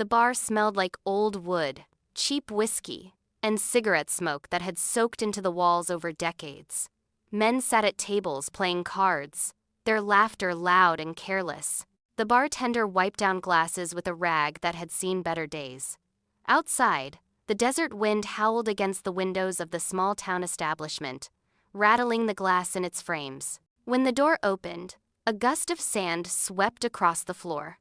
The bar smelled like old wood, cheap whiskey, and cigarette smoke that had soaked into the walls over decades. Men sat at tables playing cards, their laughter loud and careless. The bartender wiped down glasses with a rag that had seen better days. Outside, the desert wind howled against the windows of the small-town establishment, rattling the glass in its frames. When the door opened, a gust of sand swept across the floor.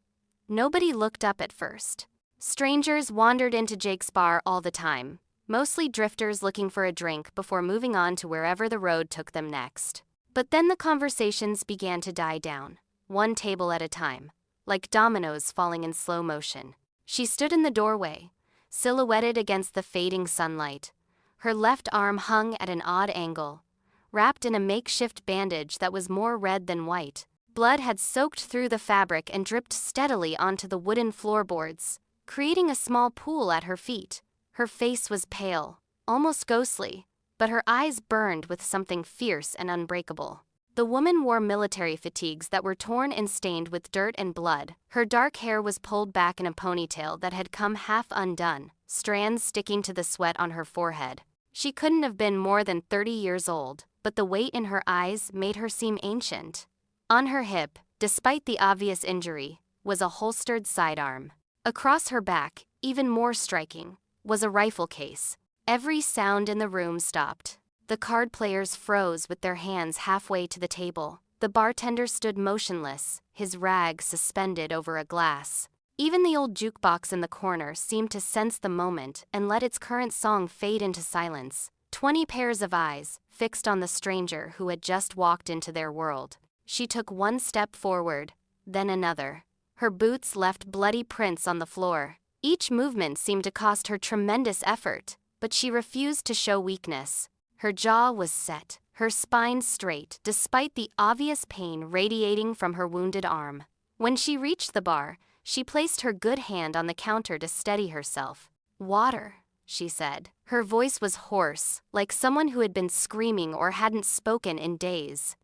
Nobody looked up at first. Strangers wandered into Jake's bar all the time, mostly drifters looking for a drink before moving on to wherever the road took them next. But then the conversations began to die down, one table at a time, like dominoes falling in slow motion. She stood in the doorway, silhouetted against the fading sunlight. Her left arm hung at an odd angle, wrapped in a makeshift bandage that was more red than white. Blood had soaked through the fabric and dripped steadily onto the wooden floorboards, creating a small pool at her feet. Her face was pale, almost ghostly, but her eyes burned with something fierce and unbreakable. The woman wore military fatigues that were torn and stained with dirt and blood. Her dark hair was pulled back in a ponytail that had come half undone, strands sticking to the sweat on her forehead. She couldn't have been more than 30 years old, but the weight in her eyes made her seem ancient. On her hip, despite the obvious injury, was a holstered sidearm. Across her back, even more striking, was a rifle case. Every sound in the room stopped. The card players froze with their hands halfway to the table. The bartender stood motionless, his rag suspended over a glass. Even the old jukebox in the corner seemed to sense the moment and let its current song fade into silence. 20 pairs of eyes, fixed on the stranger who had just walked into their world. She took one step forward, then another. Her boots left bloody prints on the floor. Each movement seemed to cost her tremendous effort, but she refused to show weakness. Her jaw was set, her spine straight, despite the obvious pain radiating from her wounded arm. When she reached the bar, she placed her good hand on the counter to steady herself. "Water," she said. Her voice was hoarse, like someone who had been screaming or hadn't spoken in days.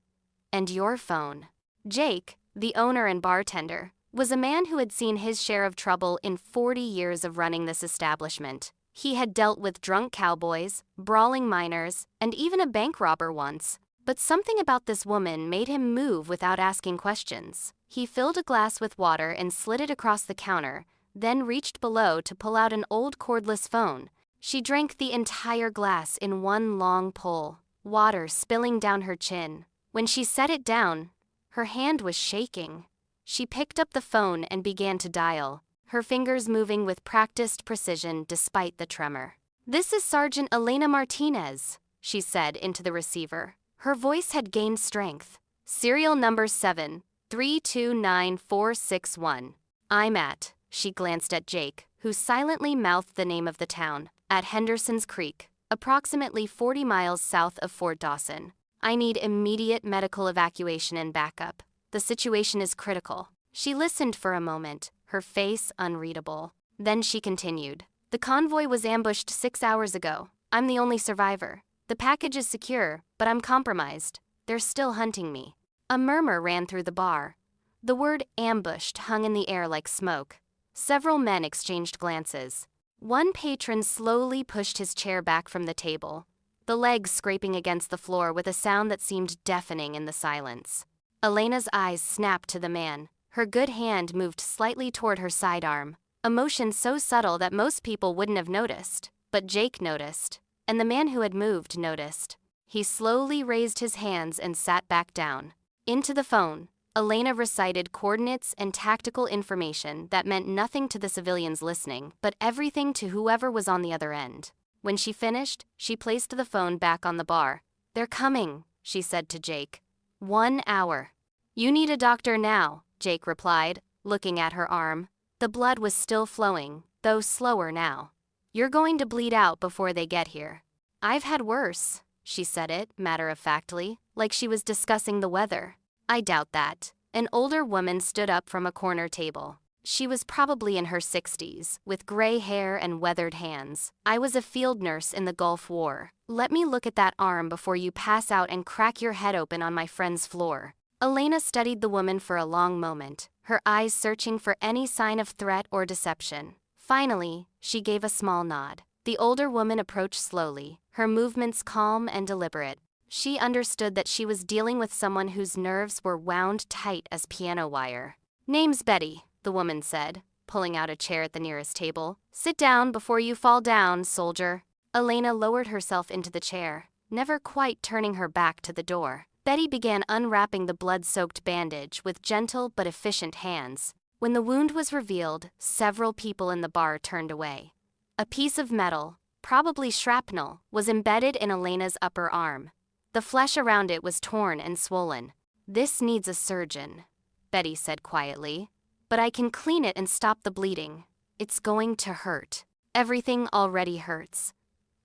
"And your phone." Jake, the owner and bartender, was a man who had seen his share of trouble in 40 years of running this establishment. He had dealt with drunk cowboys, brawling miners, and even a bank robber once. But something about this woman made him move without asking questions. He filled a glass with water and slid it across the counter, then reached below to pull out an old cordless phone. She drank the entire glass in one long pull, water spilling down her chin. When she set it down, her hand was shaking. She picked up the phone and began to dial, her fingers moving with practiced precision despite the tremor. "This is Sergeant Elena Martinez," she said into the receiver. Her voice had gained strength. "Serial number 7329461. I'm at," she glanced at Jake, who silently mouthed the name of the town, "at Henderson's Creek, approximately 40 miles south of Fort Dawson. I need immediate medical evacuation and backup. The situation is critical." She listened for a moment, her face unreadable. Then she continued. "The convoy was ambushed 6 hours ago. I'm the only survivor. The package is secure, but I'm compromised. They're still hunting me." A murmur ran through the bar. The word ambushed hung in the air like smoke. Several men exchanged glances. One patron slowly pushed his chair back from the table, the legs scraping against the floor with a sound that seemed deafening in the silence. Elena's eyes snapped to the man. Her good hand moved slightly toward her sidearm, a motion so subtle that most people wouldn't have noticed. But Jake noticed, and the man who had moved noticed. He slowly raised his hands and sat back down. Into the phone, Elena recited coordinates and tactical information that meant nothing to the civilians listening, but everything to whoever was on the other end. When she finished, she placed the phone back on the bar. "They're coming," she said to Jake. 1 hour. "You need a doctor now," Jake replied, looking at her arm. The blood was still flowing, though slower now. "You're going to bleed out before they get here." "I've had worse," she said it, matter-of-factly, like she was discussing the weather. "I doubt that." An older woman stood up from a corner table. She was probably in her 60s, with gray hair and weathered hands. "I was a field nurse in the Gulf War. Let me look at that arm before you pass out and crack your head open on my friend's floor." Elena studied the woman for a long moment, her eyes searching for any sign of threat or deception. Finally, she gave a small nod. The older woman approached slowly, her movements calm and deliberate. She understood that she was dealing with someone whose nerves were wound tight as piano wire. "Name's Betty," the woman said, pulling out a chair at the nearest table. "Sit down before you fall down, soldier." Elena lowered herself into the chair, never quite turning her back to the door. Betty began unwrapping the blood-soaked bandage with gentle but efficient hands. When the wound was revealed, several people in the bar turned away. A piece of metal, probably shrapnel, was embedded in Elena's upper arm. The flesh around it was torn and swollen. "This needs a surgeon," Betty said quietly. "But I can clean it and stop the bleeding. It's going to hurt. Everything already hurts."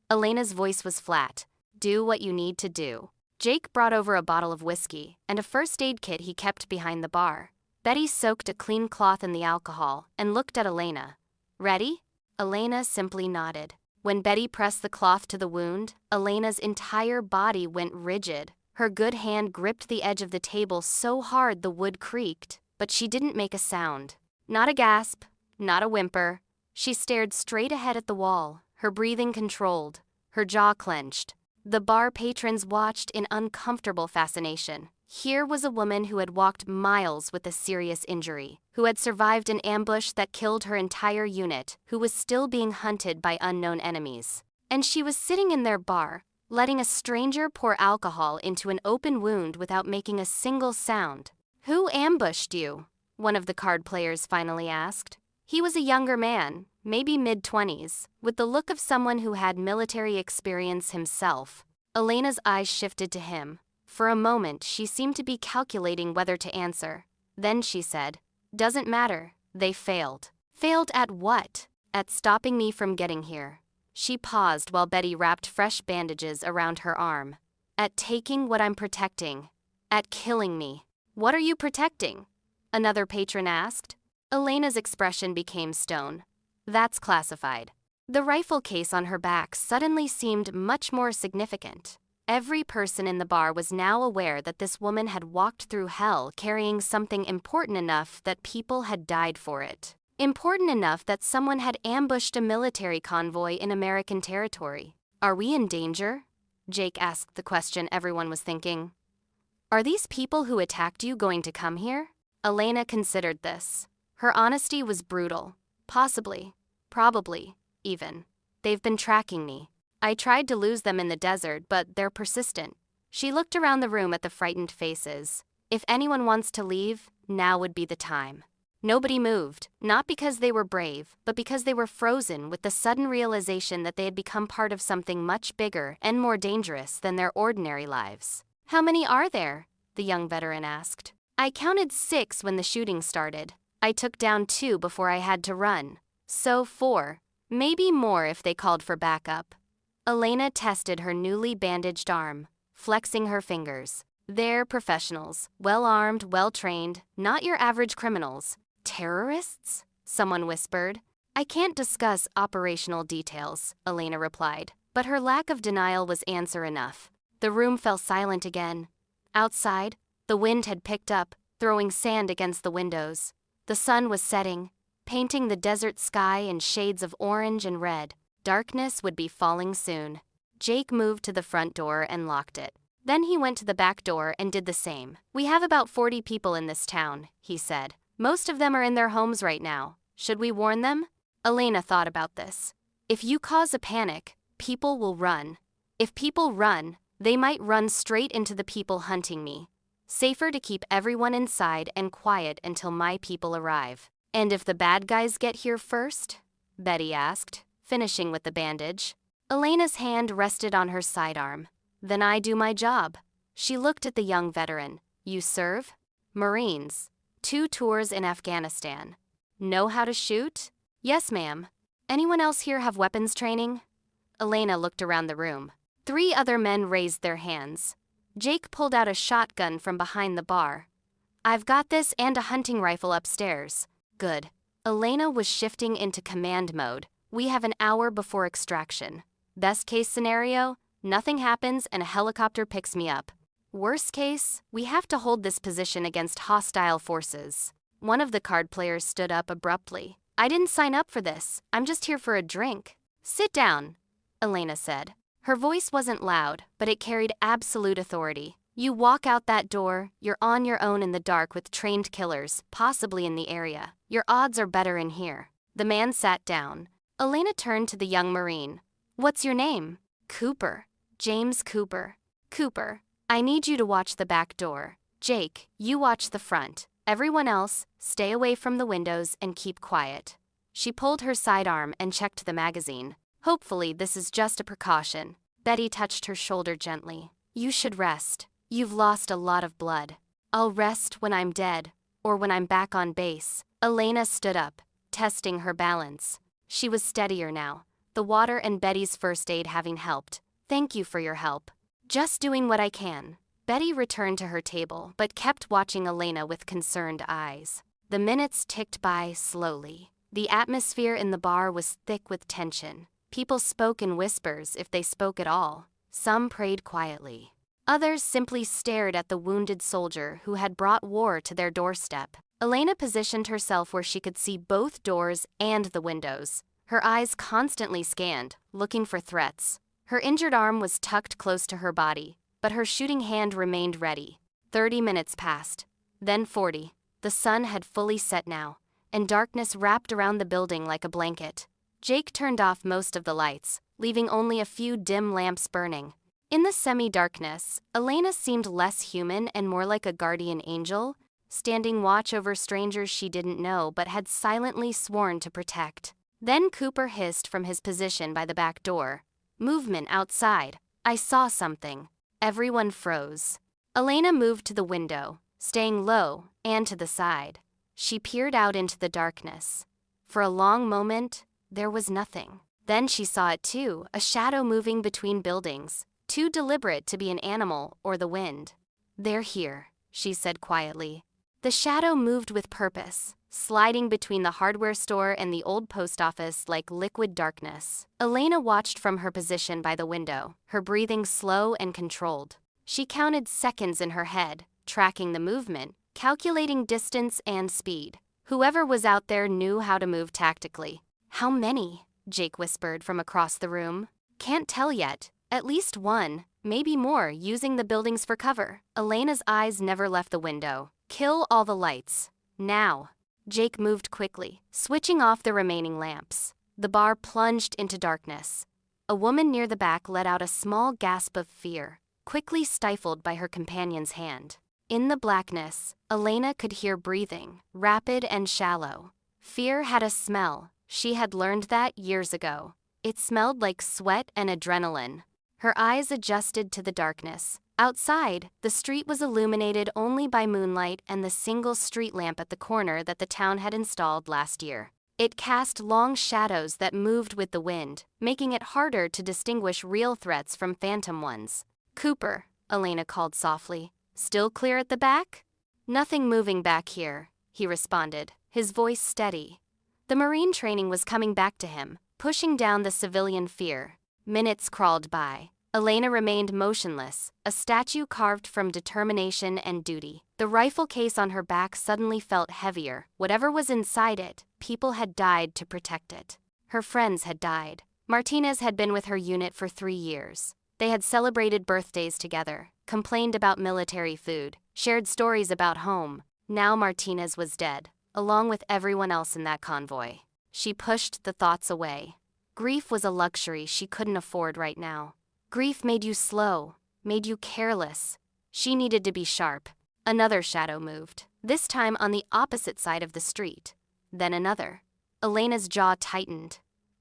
Elena's voice was flat. "Do what you need to do." Jake brought over a bottle of whiskey and a first aid kit he kept behind the bar. Betty soaked a clean cloth in the alcohol and looked at Elena. "Ready?" Elena simply nodded. When Betty pressed the cloth to the wound, Elena's entire body went rigid. Her good hand gripped the edge of the table so hard the wood creaked, but she didn't make a sound. Not a gasp, not a whimper. She stared straight ahead at the wall, her breathing controlled, her jaw clenched. The bar patrons watched in uncomfortable fascination. Here was a woman who had walked miles with a serious injury, who had survived an ambush that killed her entire unit, who was still being hunted by unknown enemies. And she was sitting in their bar, letting a stranger pour alcohol into an open wound without making a single sound. "Who ambushed you?" one of the card players finally asked. He was a younger man, maybe mid-20s, with the look of someone who had military experience himself. Elena's eyes shifted to him. For a moment, she seemed to be calculating whether to answer. Then she said, "Doesn't matter. They failed." "Failed at what?" "At stopping me from getting here." She paused while Betty wrapped fresh bandages around her arm. "At taking what I'm protecting. At killing me." "What are you protecting?" another patron asked. Elena's expression became stone. "That's classified." The rifle case on her back suddenly seemed much more significant. Every person in the bar was now aware that this woman had walked through hell carrying something important enough that people had died for it. Important enough that someone had ambushed a military convoy in American territory. "Are we in danger?" Jake asked the question everyone was thinking. "Are these people who attacked you going to come here?" Elena considered this. Her honesty was brutal. "Possibly. Probably. Even. They've been tracking me. I tried to lose them in the desert, but they're persistent." She looked around the room at the frightened faces. If anyone wants to leave, now would be the time. Nobody moved, not because they were brave, but because they were frozen with the sudden realization that they had become part of something much bigger and more dangerous than their ordinary lives. "How many are there?" the young veteran asked. "I counted 6 when the shooting started. I took down 2 before I had to run. So 4. Maybe more if they called for backup." Elena tested her newly bandaged arm, flexing her fingers. "They're professionals, well-armed, well-trained, not your average criminals." "Terrorists?" someone whispered. "I can't discuss operational details," Elena replied, but her lack of denial was answer enough. The room fell silent again. Outside, the wind had picked up, throwing sand against the windows. The sun was setting, painting the desert sky in shades of orange and red. Darkness would be falling soon. Jake moved to the front door and locked it. Then he went to the back door and did the same. "We have about 40 people in this town," he said. "Most of them are in their homes right now. Should we warn them?" Elena thought about this. If you cause a panic, people will run. If people run, they might run straight into the people hunting me. Safer to keep everyone inside and quiet until my people arrive. "And if the bad guys get here first?" Betty asked, finishing with the bandage. Elena's hand rested on her sidearm. "Then I do my job." She looked at the young veteran. "You serve?" "Marines. 2 tours in Afghanistan." "Know how to shoot?" "Yes, ma'am." "Anyone else here have weapons training?" Elena looked around the room. 3 other men raised their hands. Jake pulled out a shotgun from behind the bar. "I've got this and a hunting rifle upstairs." "Good." Elena was shifting into command mode. "We have an hour before extraction. Best case scenario, nothing happens and a helicopter picks me up. Worst case, we have to hold this position against hostile forces." One of the card players stood up abruptly. I didn't sign up for this. I'm just here for a drink. Sit down, Elena said. Her voice wasn't loud, but it carried absolute authority. You walk out that door, you're on your own in the dark with trained killers, possibly in the area. Your odds are better in here. The man sat down. Elena turned to the young Marine. What's your name? Cooper. James Cooper. Cooper, I need you to watch the back door. Jake, you watch the front. Everyone else, stay away from the windows and keep quiet. She pulled her sidearm and checked the magazine. Hopefully this is just a precaution. Betty touched her shoulder gently. You should rest. You've lost a lot of blood. I'll rest when I'm dead, or when I'm back on base. Elena stood up, testing her balance. She was steadier now, the water and Betty's first aid having helped. Thank you for your help. Just doing what I can. Betty returned to her table, but kept watching Elena with concerned eyes. The minutes ticked by slowly. The atmosphere in the bar was thick with tension. People spoke in whispers if they spoke at all. Some prayed quietly. Others simply stared at the wounded soldier who had brought war to their doorstep. Elena positioned herself where she could see both doors and the windows. Her eyes constantly scanned, looking for threats. Her injured arm was tucked close to her body, but her shooting hand remained ready. 30 minutes passed, then 40. The sun had fully set now, and darkness wrapped around the building like a blanket. Jake turned off most of the lights, leaving only a few dim lamps burning. In the semi-darkness, Elena seemed less human and more like a guardian angel, standing watch over strangers she didn't know but had silently sworn to protect. Then Cooper hissed from his position by the back door. Movement outside. I saw something. Everyone froze. Elena moved to the window, staying low and to the side. She peered out into the darkness. For a long moment, there was nothing. Then she saw it too, a shadow moving between buildings, too deliberate to be an animal or the wind. They're here, she said quietly. The shadow moved with purpose, sliding between the hardware store and the old post office like liquid darkness. Elena watched from her position by the window, her breathing slow and controlled. She counted seconds in her head, tracking the movement, calculating distance and speed. Whoever was out there knew how to move tactically. How many? Jake whispered from across the room. Can't tell yet. At least one, maybe more, using the buildings for cover. Elena's eyes never left the window. Kill all the lights. Now. Jake moved quickly, switching off the remaining lamps. The bar plunged into darkness. A woman near the back let out a small gasp of fear, quickly stifled by her companion's hand. In the blackness, Elena could hear breathing, rapid and shallow. Fear had a smell. She had learned that years ago. It smelled like sweat and adrenaline. Her eyes adjusted to the darkness. Outside, the street was illuminated only by moonlight and the single street lamp at the corner that the town had installed last year. It cast long shadows that moved with the wind, making it harder to distinguish real threats from phantom ones. Cooper, Elena called softly. Still clear at the back? Nothing moving back here, he responded, his voice steady. The Marine training was coming back to him, pushing down the civilian fear. Minutes crawled by. Elena remained motionless, a statue carved from determination and duty. The rifle case on her back suddenly felt heavier. Whatever was inside it, people had died to protect it. Her friends had died. Martinez had been with her unit for 3 years. They had celebrated birthdays together, complained about military food, shared stories about home. Now Martinez was dead, along with everyone else in that convoy. She pushed the thoughts away. Grief was a luxury she couldn't afford right now. Grief made you slow, made you careless. She needed to be sharp. Another shadow moved, this time on the opposite side of the street. Then another. Elena's jaw tightened.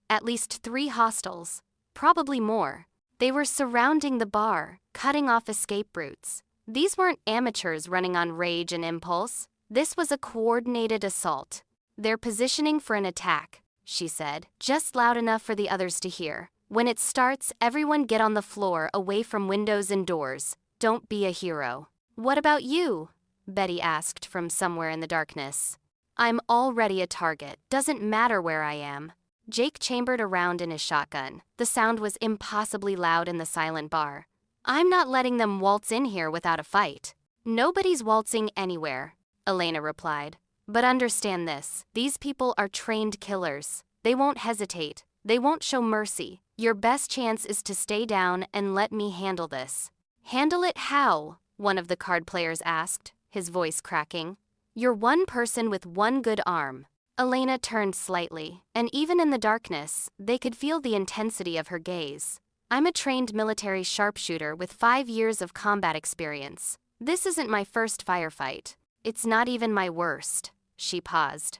At least 3 hostiles, probably more. They were surrounding the bar, cutting off escape routes. These weren't amateurs running on rage and impulse. This was a coordinated assault. They're positioning for an attack, she said, just loud enough for the others to hear. When it starts, everyone get on the floor away from windows and doors. Don't be a hero. What about you? Betty asked from somewhere in the darkness. I'm already a target. Doesn't matter where I am. Jake chambered around in his shotgun. The sound was impossibly loud in the silent bar. I'm not letting them waltz in here without a fight. Nobody's waltzing anywhere, Elena replied. But understand this, these people are trained killers. They won't hesitate. They won't show mercy. Your best chance is to stay down and let me handle this. Handle it how? One of the card players asked, his voice cracking. You're one person with one good arm. Elena turned slightly, and even in the darkness, they could feel the intensity of her gaze. I'm a trained military sharpshooter with 5 years of combat experience. This isn't my first firefight. It's not even my worst. She paused.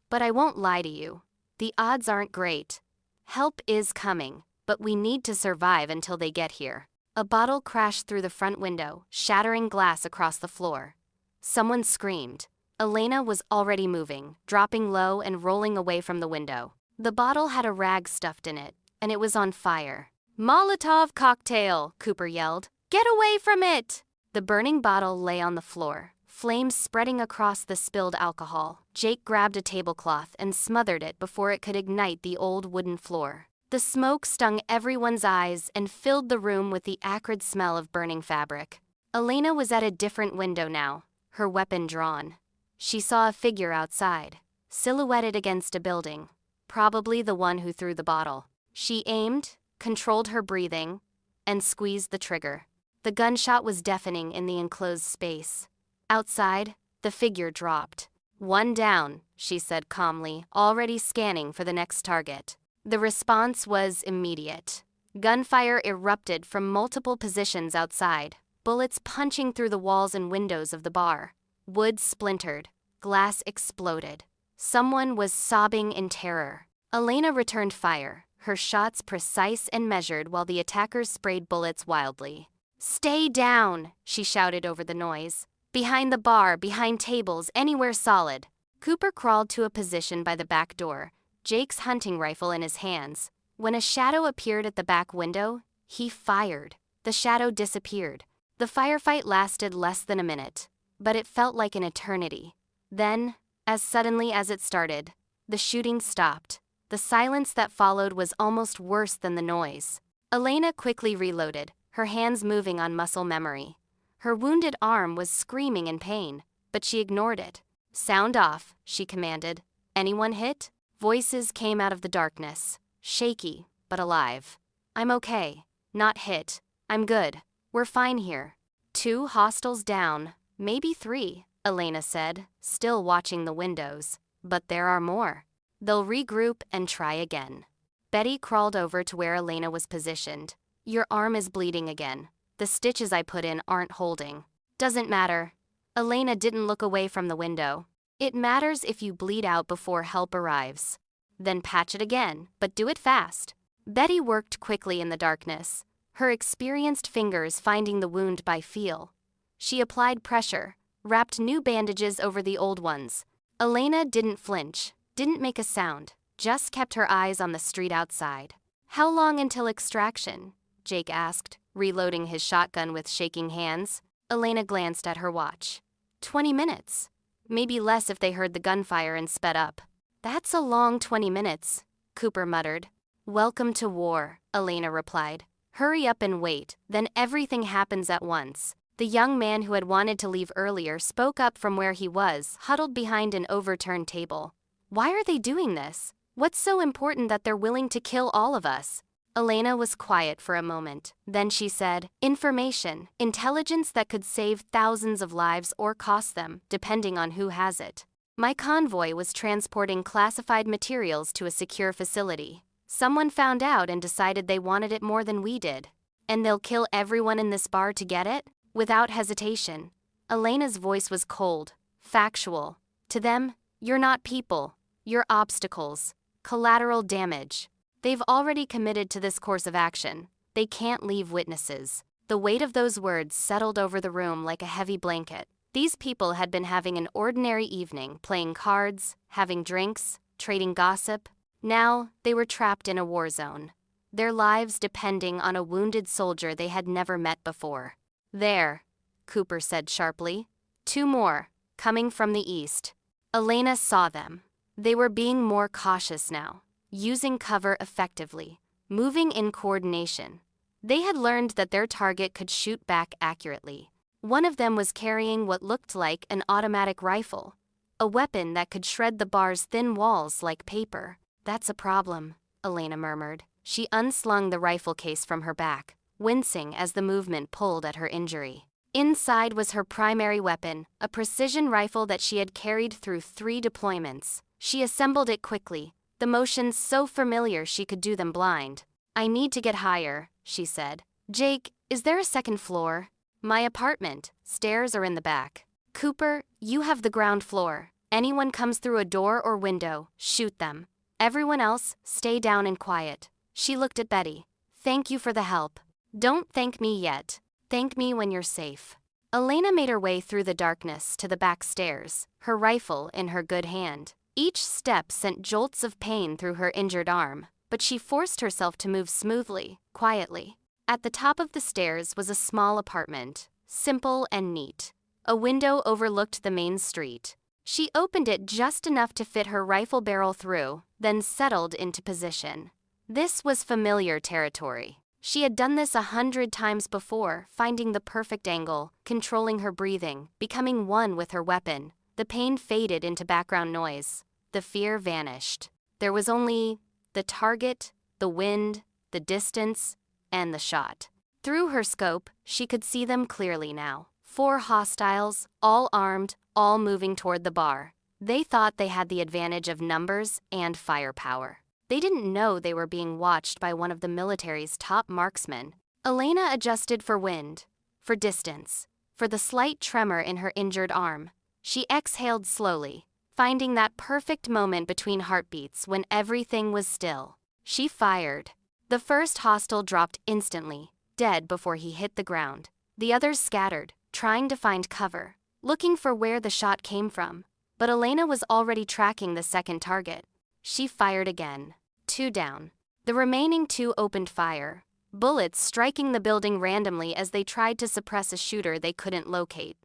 But I won't lie to you. The odds aren't great. Help is coming, but we need to survive until they get here. A bottle crashed through the front window, shattering glass across the floor. Someone screamed. Elena was already moving, dropping low and rolling away from the window. The bottle had a rag stuffed in it, and it was on fire. Molotov cocktail, Cooper yelled. Get away from it! The burning bottle lay on the floor, flames spreading across the spilled alcohol. Jake grabbed a tablecloth and smothered it before it could ignite the old wooden floor. The smoke stung everyone's eyes and filled the room with the acrid smell of burning fabric. Elena was at a different window now, her weapon drawn. She saw a figure outside, silhouetted against a building, probably the one who threw the bottle. She aimed, controlled her breathing, and squeezed the trigger. The gunshot was deafening in the enclosed space. Outside, the figure dropped. One down, she said calmly, already scanning for the next target. The response was immediate. Gunfire erupted from multiple positions outside, bullets punching through the walls and windows of the bar. Wood splintered. Glass exploded. Someone was sobbing in terror. Elena returned fire, her shots precise and measured while the attackers sprayed bullets wildly. Stay down, she shouted over the noise. Behind the bar, behind tables, anywhere solid. Cooper crawled to a position by the back door, Jake's hunting rifle in his hands. When a shadow appeared at the back window, he fired. The shadow disappeared. The firefight lasted less than a minute, but it felt like an eternity. Then, as suddenly as it started, the shooting stopped. The silence that followed was almost worse than the noise. Elena quickly reloaded, her hands moving on muscle memory. Her wounded arm was screaming in pain, but she ignored it. Sound off, she commanded. Anyone hit? Voices came out of the darkness, shaky, but alive. I'm okay. Not hit. I'm good. We're fine here. 2 hostiles down, maybe 3, Elena said, still watching the windows. But there are more. They'll regroup and try again. Betty crawled over to where Elena was positioned. Your arm is bleeding again. The stitches I put in aren't holding. Doesn't matter. Elena didn't look away from the window. It matters if you bleed out before help arrives. Then patch it again, but do it fast. Betty worked quickly in the darkness, her experienced fingers finding the wound by feel. She applied pressure, wrapped new bandages over the old ones. Elena didn't flinch, didn't make a sound, just kept her eyes on the street outside. How long until extraction? Jake asked, reloading his shotgun with shaking hands. Elena glanced at her watch. 20 minutes. Maybe less if they heard the gunfire and sped up. That's a long 20 minutes, Cooper muttered. Welcome to war, Elena replied. Hurry up and wait, then everything happens at once. The young man who had wanted to leave earlier spoke up from where he was, huddled behind an overturned table. Why are they doing this? What's so important that they're willing to kill all of us? Elena was quiet for a moment. Then she said, information, intelligence that could save thousands of lives or cost them, depending on who has it. My convoy was transporting classified materials to a secure facility. Someone found out and decided they wanted it more than we did. And they'll kill everyone in this bar to get it? Without hesitation. Elena's voice was cold, factual. To them, you're not people. You're obstacles. Collateral damage. They've already committed to this course of action. They can't leave witnesses. The weight of those words settled over the room like a heavy blanket. These people had been having an ordinary evening, playing cards, having drinks, trading gossip. Now, they were trapped in a war zone. Their lives depending on a wounded soldier they had never met before. There, Cooper said sharply. 2 more, coming from the east. Elena saw them. They were being more cautious now, using cover effectively, moving in coordination. They had learned that their target could shoot back accurately. One of them was carrying what looked like an automatic rifle. a weapon that could shred the bar's thin walls like paper. "That's a problem," Elena murmured. She unslung the rifle case from her back, wincing as the movement pulled at her injury. Inside was her primary weapon, a precision rifle that she had carried through 3 deployments. She assembled it quickly, the motions so familiar she could do them blind. "I need to get higher," she said. "Jake, is there a second floor?" "My apartment. Stairs are in the back." "Cooper, you have the ground floor. Anyone comes through a door or window, shoot them. Everyone else, stay down and quiet." She looked at Betty. "Thank you for the help." "Don't thank me yet. Thank me when you're safe." Elena made her way through the darkness to the back stairs, her rifle in her good hand. Each step sent jolts of pain through her injured arm, but she forced herself to move smoothly, quietly. At the top of the stairs was a small apartment, simple and neat. A window overlooked the main street. She opened it just enough to fit her rifle barrel through, then settled into position. This was familiar territory. She had done this 100 times before, finding the perfect angle, controlling her breathing, becoming one with her weapon. The pain faded into background noise. The fear vanished. There was only the target, the wind, the distance, and the shot. Through her scope, she could see them clearly now. 4 hostiles, all armed, all moving toward the bar. They thought they had the advantage of numbers and firepower. They didn't know they were being watched by one of the military's top marksmen. Elena adjusted for wind, for distance, for the slight tremor in her injured arm. She exhaled slowly, finding that perfect moment between heartbeats when everything was still. She fired. The first hostile dropped instantly, dead before he hit the ground. The others scattered, trying to find cover, looking for where the shot came from. But Elena was already tracking the second target. She fired again. 2 down. The remaining 2 opened fire, bullets striking the building randomly as they tried to suppress a shooter they couldn't locate.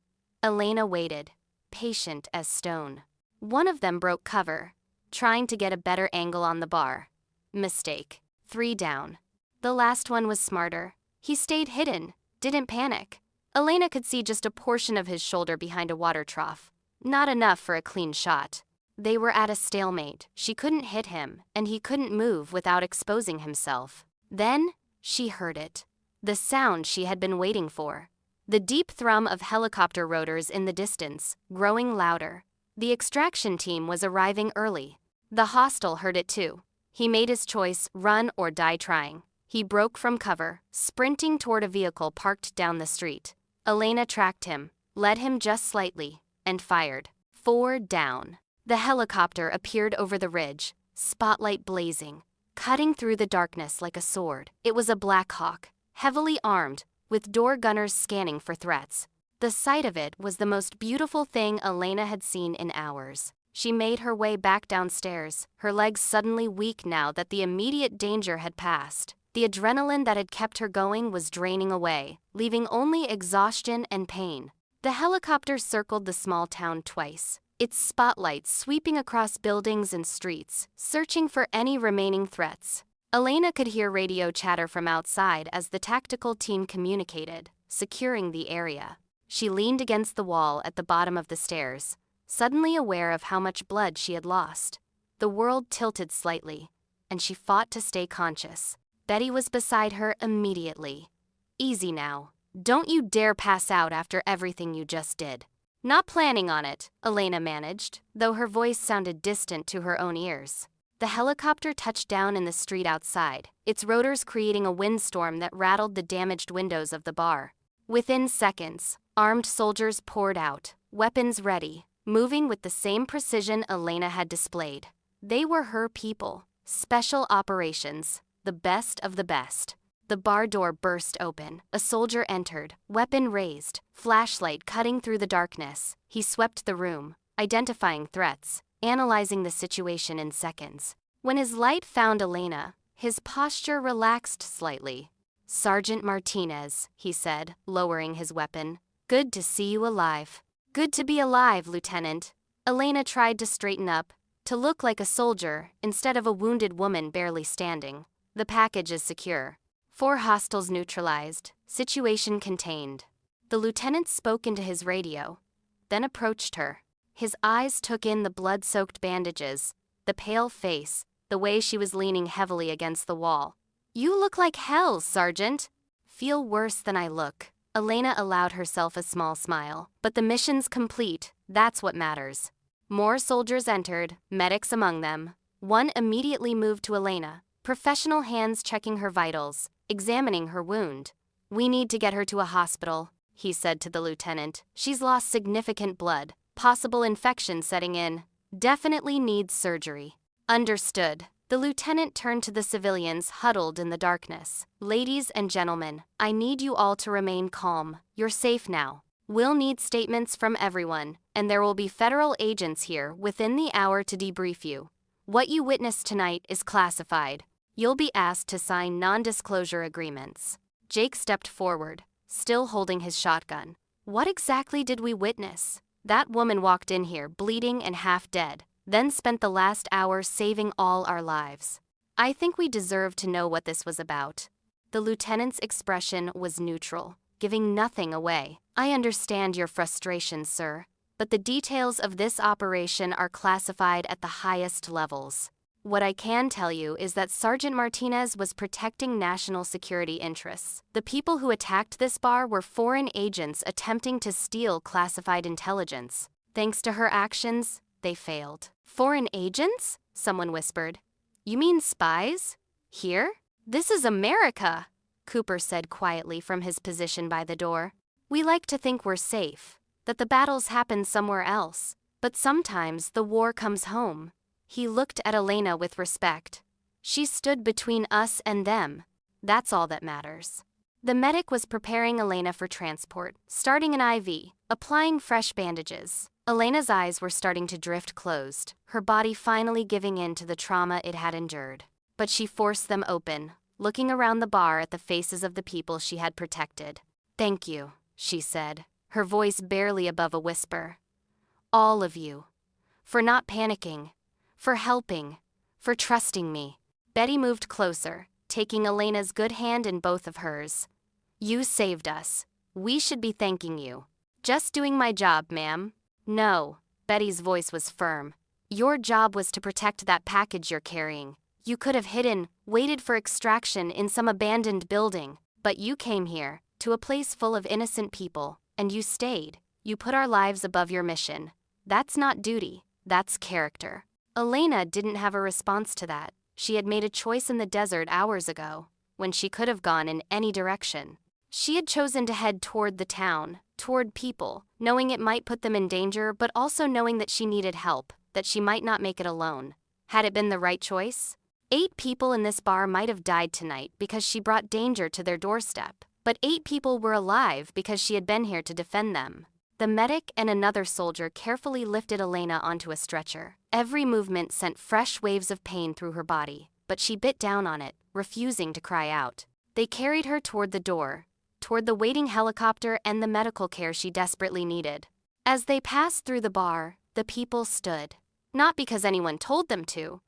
Elena waited, patient as stone. One of them broke cover, trying to get a better angle on the bar. Mistake. 3 down. The last one was smarter. He stayed hidden, didn't panic. Elena could see just a portion of his shoulder behind a water trough. Not enough for a clean shot. They were at a stalemate. She couldn't hit him, and he couldn't move without exposing himself. Then, she heard it. The sound she had been waiting for. The deep thrum of helicopter rotors in the distance, growing louder. The extraction team was arriving early. The hostile heard it too. He made his choice, run or die trying. He broke from cover, sprinting toward a vehicle parked down the street. Elena tracked him, led him just slightly, and fired. 4 down. The helicopter appeared over the ridge, spotlight blazing, cutting through the darkness like a sword. It was a Black Hawk, heavily armed, with door gunners scanning for threats. The sight of it was the most beautiful thing Elena had seen in hours. She made her way back downstairs, her legs suddenly weak now that the immediate danger had passed. The adrenaline that had kept her going was draining away, leaving only exhaustion and pain. The helicopter circled the small town twice, its spotlight sweeping across buildings and streets, searching for any remaining threats. Elena could hear radio chatter from outside as the tactical team communicated, securing the area. She leaned against the wall at the bottom of the stairs, suddenly aware of how much blood she had lost. The world tilted slightly, and she fought to stay conscious. Betty was beside her immediately. "Easy now. Don't you dare pass out after everything you just did." "Not planning on it," Elena managed, though her voice sounded distant to her own ears. The helicopter touched down in the street outside, its rotors creating a windstorm that rattled the damaged windows of the bar. Within seconds, armed soldiers poured out, weapons ready, moving with the same precision Elena had displayed. They were her people, special operations, the best of the best. The bar door burst open. A soldier entered, weapon raised, flashlight cutting through the darkness. He swept the room, identifying threats, analyzing the situation in seconds. When his light found Elena, his posture relaxed slightly. "Sergeant Martinez," he said, lowering his weapon. "Good to see you alive." "Good to be alive, Lieutenant." Elena tried to straighten up, to look like a soldier instead of a wounded woman barely standing. "The package is secure. 4 hostiles neutralized, situation contained." The lieutenant spoke into his radio, then approached her. His eyes took in the blood-soaked bandages, the pale face, the way she was leaning heavily against the wall. "You look like hell, Sergeant." "Feel worse than I look." Elena allowed herself a small smile. "But the mission's complete, that's what matters." More soldiers entered, medics among them. One immediately moved to Elena, professional hands checking her vitals, examining her wound. "We need to get her to a hospital," he said to the lieutenant. "She's lost significant blood, possible infection setting in. Definitely needs surgery." "Understood." The lieutenant turned to the civilians huddled in the darkness. "Ladies and gentlemen, I need you all to remain calm. You're safe now. We'll need statements from everyone, and there will be federal agents here within the hour to debrief you. What you witnessed tonight is classified. You'll be asked to sign non-disclosure agreements." Jake stepped forward, still holding his shotgun. "What exactly did we witness?" "That woman walked in here bleeding and half dead, then spent the last hour saving all our lives. I think we deserve to know what this was about." The lieutenant's expression was neutral, giving nothing away. "I understand your frustration, sir, but the details of this operation are classified at the highest levels. What I can tell you is that Sergeant Martinez was protecting national security interests. The people who attacked this bar were foreign agents attempting to steal classified intelligence. Thanks to her actions, they failed." "Foreign agents?" someone whispered. "You mean spies? Here? This is America," Cooper said quietly from his position by the door. "We like to think we're safe, that the battles happen somewhere else, but sometimes the war comes home." He looked at Elena with respect. "She stood between us and them. That's all that matters." The medic was preparing Elena for transport, starting an IV, applying fresh bandages. Elena's eyes were starting to drift closed, her body finally giving in to the trauma it had endured. But she forced them open, looking around the bar at the faces of the people she had protected. "Thank you," she said, her voice barely above a whisper. "All of you. For not panicking. For helping. For trusting me." Betty moved closer, taking Elena's good hand in both of hers. "You saved us. We should be thanking you." "Just doing my job, ma'am." "No." Betty's voice was firm. "Your job was to protect that package you're carrying. You could have hidden, waited for extraction in some abandoned building. But you came here, to a place full of innocent people, and you stayed. You put our lives above your mission. That's not duty, that's character." Elena didn't have a response to that. She had made a choice in the desert hours ago, when she could have gone in any direction. She had chosen to head toward the town, toward people, knowing it might put them in danger, but also knowing that she needed help, that she might not make it alone. Had it been the right choice? 8 people in this bar might have died tonight because she brought danger to their doorstep, but 8 people were alive because she had been here to defend them. The medic and another soldier carefully lifted Elena onto a stretcher. Every movement sent fresh waves of pain through her body, but she bit down on it, refusing to cry out. They carried her toward the door, toward the waiting helicopter and the medical care she desperately needed. As they passed through the bar, the people stood, not because anyone told them to,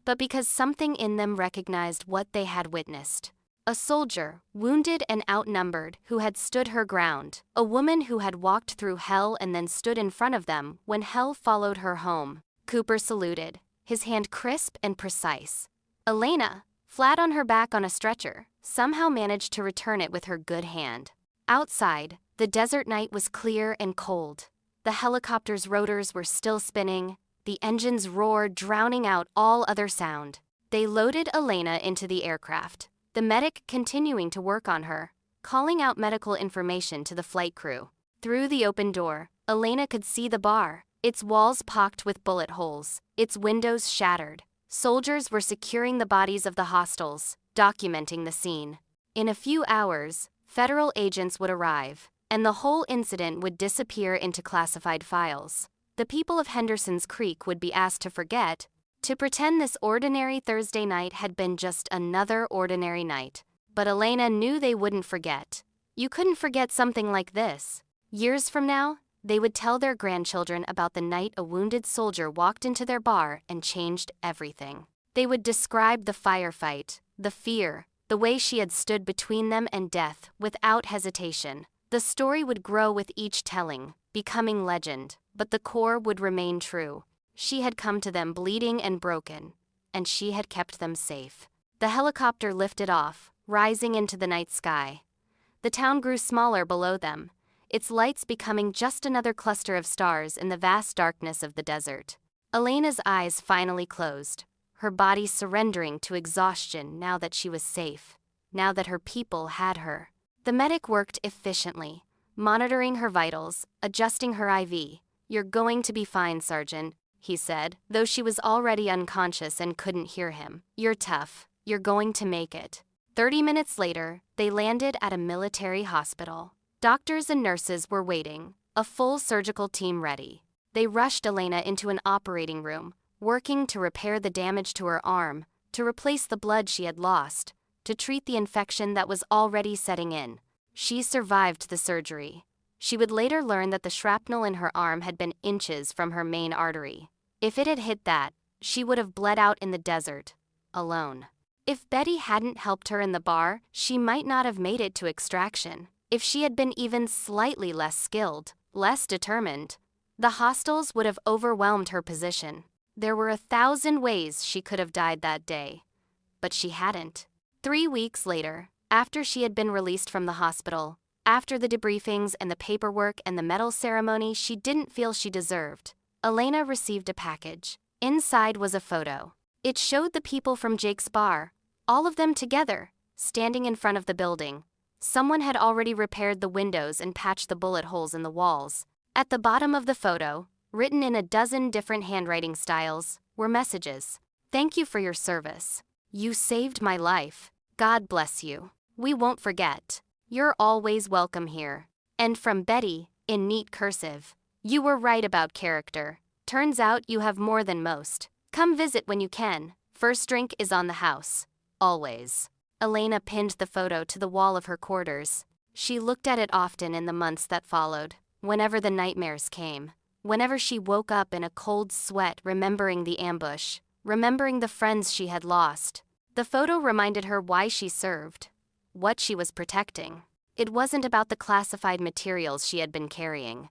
but because something in them recognized what they had witnessed. A soldier, wounded and outnumbered, who had stood her ground. A woman who had walked through hell and then stood in front of them when hell followed her home. Cooper saluted, his hand crisp and precise. Elena, flat on her back on a stretcher, somehow managed to return it with her good hand. Outside, the desert night was clear and cold. The helicopter's rotors were still spinning, the engines roared, drowning out all other sound. They loaded Elena into the aircraft, the medic continuing to work on her, calling out medical information to the flight crew. Through the open door, Elena could see the bar, its walls pocked with bullet holes, its windows shattered. Soldiers were securing the bodies of the hostiles, documenting the scene. In a few hours, federal agents would arrive, and the whole incident would disappear into classified files. The people of Henderson's Creek would be asked to forget, to pretend this ordinary Thursday night had been just another ordinary night. But Elena knew they wouldn't forget. You couldn't forget something like this. Years from now, they would tell their grandchildren about the night a wounded soldier walked into their bar and changed everything. They would describe the firefight, the fear, the way she had stood between them and death without hesitation. The story would grow with each telling, becoming legend, but the core would remain true. She had come to them bleeding and broken, and she had kept them safe. The helicopter lifted off, rising into the night sky. The town grew smaller below them, its lights becoming just another cluster of stars in the vast darkness of the desert. Elena's eyes finally closed, her body surrendering to exhaustion now that she was safe, now that her people had her. The medic worked efficiently, monitoring her vitals, adjusting her IV. "You're going to be fine, Sergeant," he said, though she was already unconscious and couldn't hear him. "You're tough. You're going to make it." 30 minutes later, they landed at a military hospital. Doctors and nurses were waiting, a full surgical team ready. They rushed Elena into an operating room, working to repair the damage to her arm, to replace the blood she had lost, to treat the infection that was already setting in. She survived the surgery. She would later learn that the shrapnel in her arm had been inches from her main artery. If it had hit that, she would have bled out in the desert, alone. If Betty hadn't helped her in the bar, she might not have made it to extraction. If she had been even slightly less skilled, less determined, the hostiles would have overwhelmed her position. There were 1,000 ways she could have died that day, but she hadn't. 3 weeks later, after she had been released from the hospital, after the debriefings and the paperwork and the medal ceremony she didn't feel she deserved, Elena received a package. Inside was a photo. It showed the people from Jake's bar, all of them together, standing in front of the building. Someone had already repaired the windows and patched the bullet holes in the walls. At the bottom of the photo, written in a dozen different handwriting styles, were messages. "Thank you for your service. You saved my life. God bless you. We won't forget. You're always welcome here." And from Betty, in neat cursive, "You were right about character. Turns out you have more than most. Come visit when you can. First drink is on the house. Always." Elena pinned the photo to the wall of her quarters. She looked at it often in the months that followed, whenever the nightmares came, whenever she woke up in a cold sweat remembering the ambush, remembering the friends she had lost. The photo reminded her why she served, what she was protecting. It wasn't about the classified materials she had been carrying.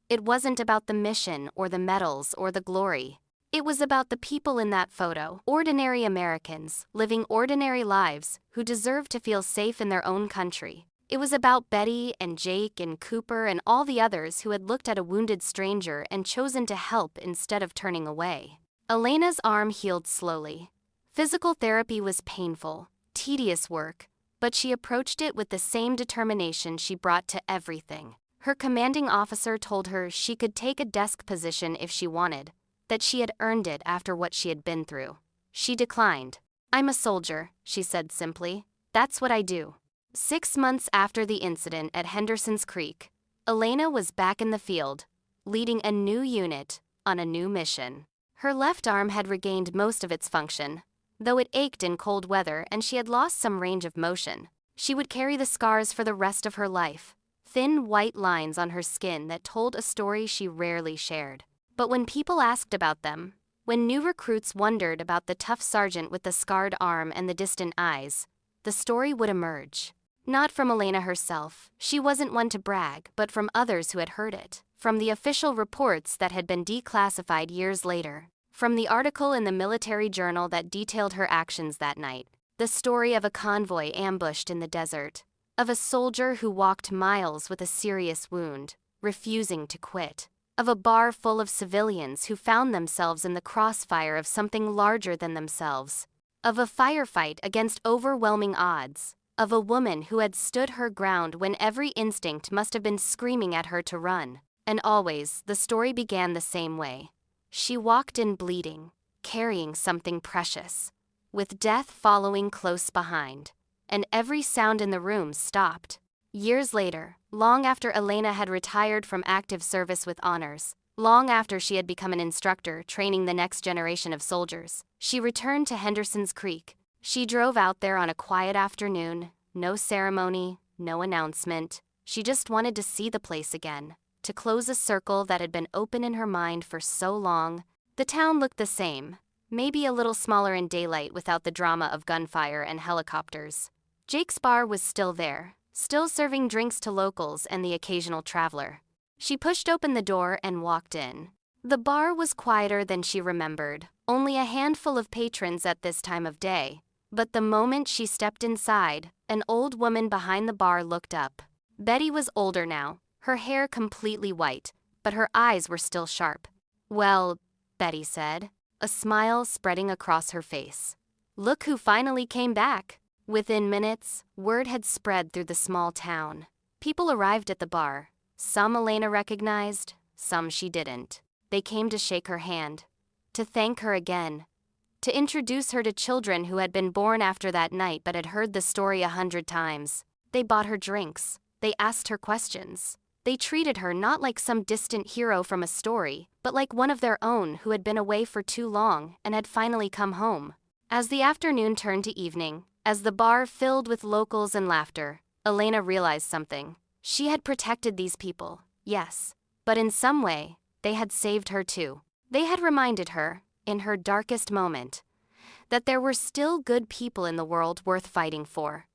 It wasn't about the mission or the medals or the glory. It was about the people in that photo, ordinary Americans, living ordinary lives, who deserved to feel safe in their own country. It was about Betty and Jake and Cooper and all the others who had looked at a wounded stranger and chosen to help instead of turning away. Elena's arm healed slowly. Physical therapy was painful, tedious work, but she approached it with the same determination she brought to everything. Her commanding officer told her she could take a desk position if she wanted, that she had earned it after what she had been through. She declined. "I'm a soldier," she said simply. "That's what I do." 6 months after the incident at Henderson's Creek, Elena was back in the field, leading a new unit on a new mission. Her left arm had regained most of its function, though it ached in cold weather and she had lost some range of motion. She would carry the scars for the rest of her life, thin white lines on her skin that told a story she rarely shared. But when people asked about them, when new recruits wondered about the tough sergeant with the scarred arm and the distant eyes, the story would emerge. Not from Elena herself, she wasn't one to brag, but from others who had heard it. From the official reports that had been declassified years later. From the article in the military journal that detailed her actions that night. The story of a convoy ambushed in the desert. Of a soldier who walked miles with a serious wound, refusing to quit. Of a bar full of civilians who found themselves in the crossfire of something larger than themselves. Of a firefight against overwhelming odds. Of a woman who had stood her ground when every instinct must have been screaming at her to run. And always, the story began the same way. She walked in bleeding, carrying something precious, with death following close behind. And every sound in the room stopped. Years later, long after Elena had retired from active service with honors, long after she had become an instructor training the next generation of soldiers, she returned to Henderson's Creek. She drove out there on a quiet afternoon, no ceremony, no announcement. She just wanted to see the place again, to close a circle that had been open in her mind for so long. The town looked the same, maybe a little smaller in daylight without the drama of gunfire and helicopters. Jake's bar was still there, still serving drinks to locals and the occasional traveler. She pushed open the door and walked in. The bar was quieter than she remembered, only a handful of patrons at this time of day. But the moment she stepped inside, an old woman behind the bar looked up. Betty was older now, her hair completely white, but her eyes were still sharp. "Well," Betty said, a smile spreading across her face. "Look who finally came back." Within minutes, word had spread through the small town. People arrived at the bar. Some Elena recognized, some she didn't. They came to shake her hand, to thank her again, to introduce her to children who had been born after that night but had heard the story 100 times. They bought her drinks. They asked her questions. They treated her not like some distant hero from a story, but like one of their own who had been away for too long and had finally come home. As the afternoon turned to evening, as the bar filled with locals and laughter, Elena realized something. She had protected these people, yes, but in some way, they had saved her too. They had reminded her, in her darkest moment, that there were still good people in the world worth fighting for.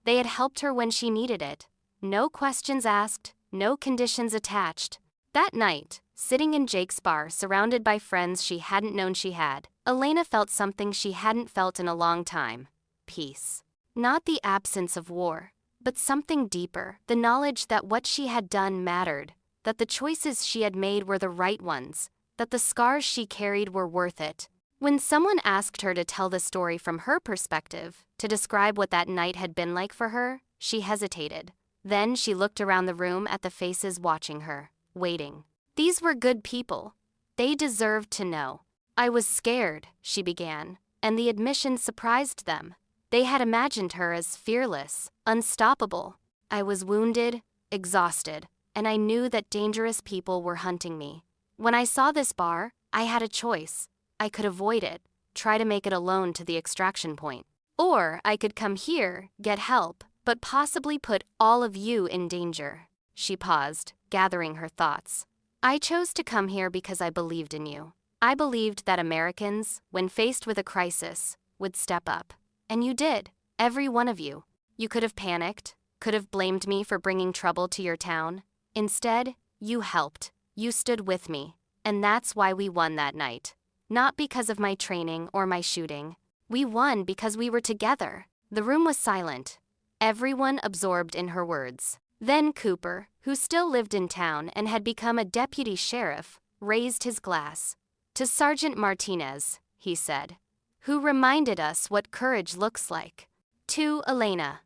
They had helped her when she needed it. No questions asked, no conditions attached. That night, sitting in Jake's bar surrounded by friends she hadn't known she had, Elena felt something she hadn't felt in a long time. Peace. Not the absence of war, but something deeper, the knowledge that what she had done mattered, that the choices she had made were the right ones, that the scars she carried were worth it. When someone asked her to tell the story from her perspective, to describe what that night had been like for her, she hesitated. Then she looked around the room at the faces watching her, waiting. These were good people. They deserved to know. "I was scared," she began, and the admission surprised them. They had imagined her as fearless, unstoppable. "I was wounded, exhausted, and I knew that dangerous people were hunting me. When I saw this bar, I had a choice. I could avoid it, try to make it alone to the extraction point. Or I could come here, get help, but possibly put all of you in danger." She paused, gathering her thoughts. "I chose to come here because I believed in you. I believed that Americans, when faced with a crisis, would step up. And you did, every one of you. You could have panicked, could have blamed me for bringing trouble to your town. Instead, you helped. You stood with me. And that's why we won that night. Not because of my training or my shooting. We won because we were together." The room was silent, everyone absorbed in her words. Then Cooper, who still lived in town and had become a deputy sheriff, raised his glass. "To Sergeant Martinez," he said, "who reminded us what courage looks like." "To Elena,"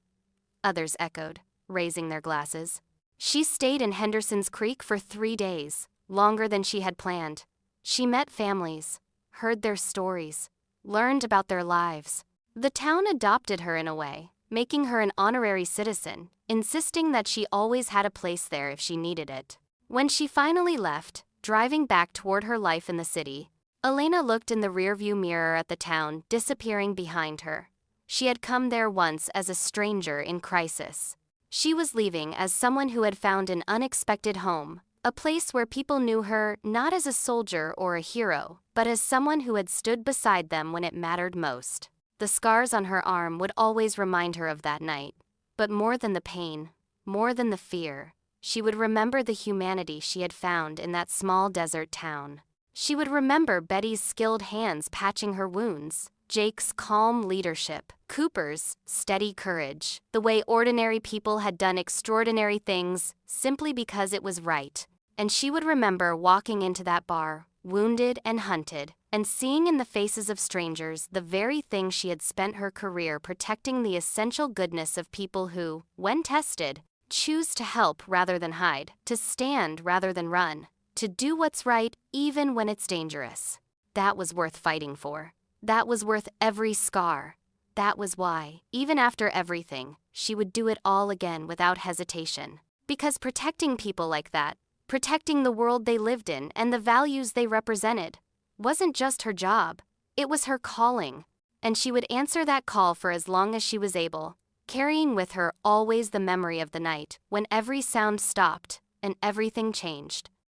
others echoed, raising their glasses. She stayed in Henderson's Creek for 3 days, longer than she had planned. She met families, heard their stories, learned about their lives. The town adopted her in a way, making her an honorary citizen, insisting that she always had a place there if she needed it. When she finally left, driving back toward her life in the city, Elena looked in the rearview mirror at the town disappearing behind her. She had come there once as a stranger in crisis. She was leaving as someone who had found an unexpected home, a place where people knew her not as a soldier or a hero, but as someone who had stood beside them when it mattered most. The scars on her arm would always remind her of that night. But more than the pain, more than the fear, she would remember the humanity she had found in that small desert town. She would remember Betty's skilled hands patching her wounds, Jake's calm leadership, Cooper's steady courage, the way ordinary people had done extraordinary things simply because it was right. And she would remember walking into that bar, wounded and hunted, and seeing in the faces of strangers the very thing she had spent her career protecting, the essential goodness of people who, when tested, choose to help rather than hide, to stand rather than run, to do what's right even when it's dangerous. That was worth fighting for. That was worth every scar. That was why, even after everything, she would do it all again without hesitation. Because protecting people like that, protecting the world they lived in and the values they represented, wasn't just her job, it was her calling. And she would answer that call for as long as she was able, carrying with her always the memory of the night when every sound stopped and everything changed.